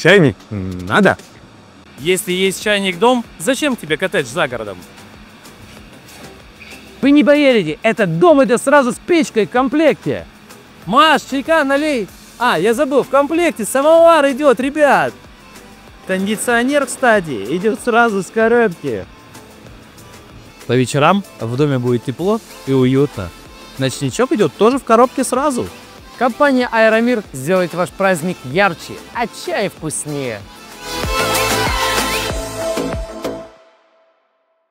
Чайник надо? Если есть чайник-дом, зачем тебе коттедж за городом? Вы не поверите, этот дом это сразу с печкой в комплекте. Маш, чайка налей. А, я забыл, в комплекте самовар идет, ребят. Кондиционер, кстати, идет сразу с коробки. По вечерам в доме будет тепло и уютно. Ночничок идет тоже в коробке сразу. Компания Аэромир сделает ваш праздник ярче, а чай вкуснее.